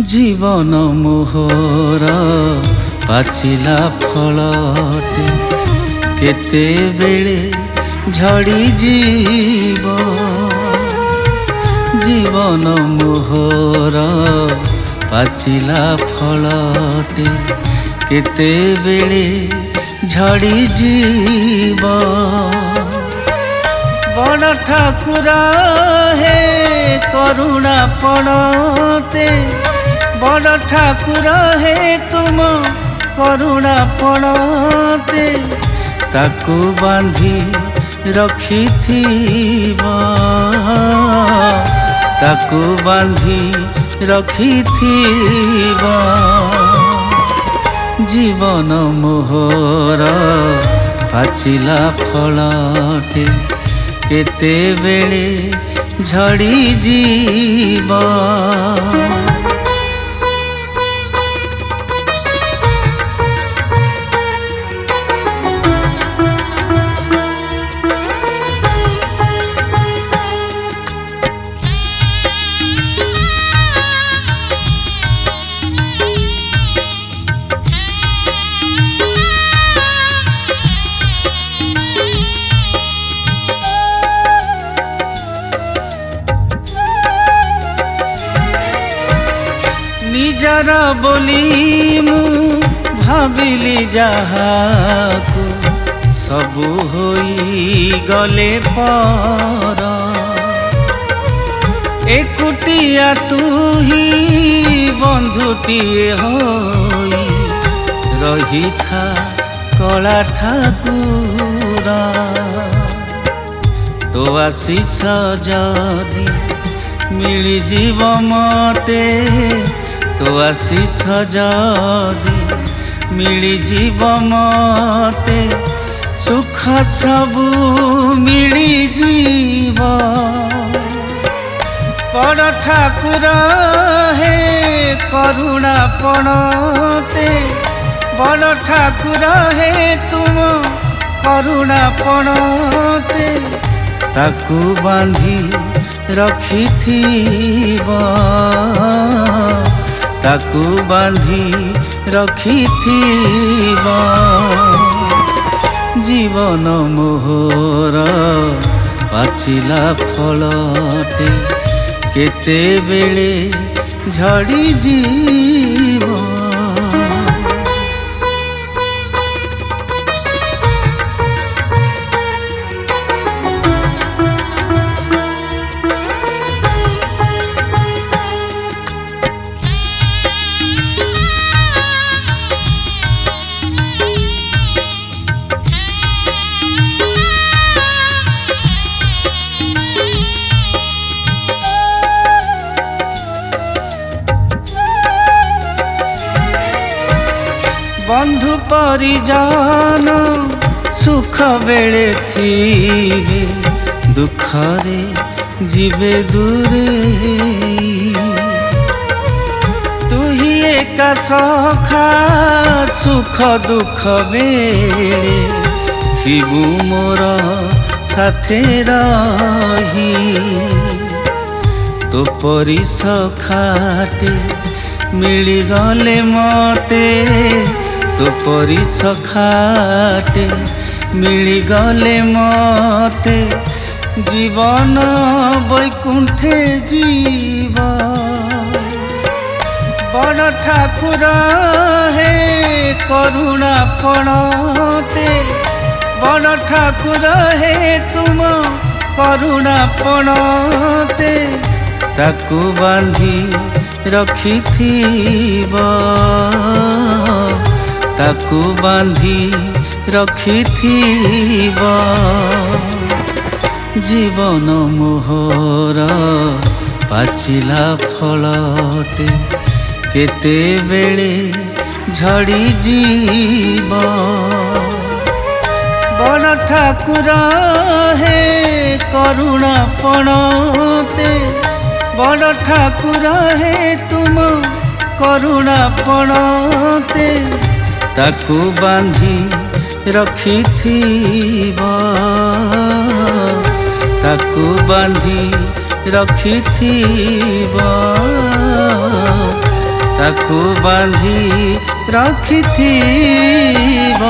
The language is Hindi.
जीवन मोहर पाचिला फलटे केते बेले झड़ी जीव। जीवन मोहर पाचिला फलटे केते बेले झड़ी जीव। बड़ ठाकुर हे करुणा पणते, बड़ ठाकुर हे तुम करुणा पणते। ताकू बांधी रखिथिबा, ताकू बांधी रखिथिबा। जीवन मोहर पाचिला फलटे केते बेले झड़ी जीव। निजर बोली मु भाविली जहाकू सबु होई गले पर। एकुटिया तू ही बंधुटीए होई रही था कला ठाकुर। तो आशीष जदि मिली जीव मते, तो आशीष जदि मिली जीव मते। सुख सबु मिली जीव। बड़ ठाकुर हे करुणा पणते, बड़ ठाकुर हे तुम करुणा पणते। ताकू बांधी रखिथिबा, ताकू बांधी रखिथिबा। जीवन मोहर पाचिला फलटे केते बेले झड़ी जीव। बंधु परिजन सुख बेले थीबे, दुखरे जीवे दूरे। तू ही एक सखा सुख दुख बेले थीबू मोर साथे रही। तो परी सखाटे मिली गले मते, तो परी सखाटे मिली गले मते। जीवन बैकुंठे जीव। बड़ ठाकुर हे करुणा पणते, बड़ ठाकुर हे तुम करुणा पणते। ताकू बांधी रखिथिबा, ताकू बांधी रखिथिबा। जीवन मोहर पाचिला फलटे केते बेले झड़ी जीव। बड़ ठाकुर हे करुणा पणते, बड़ ठाकुर हे तुम करुणा पणते। ताकू बांधी रखिथिबा, ताकू बांधी रखिथिबा। ताकू बांधी रखिथिब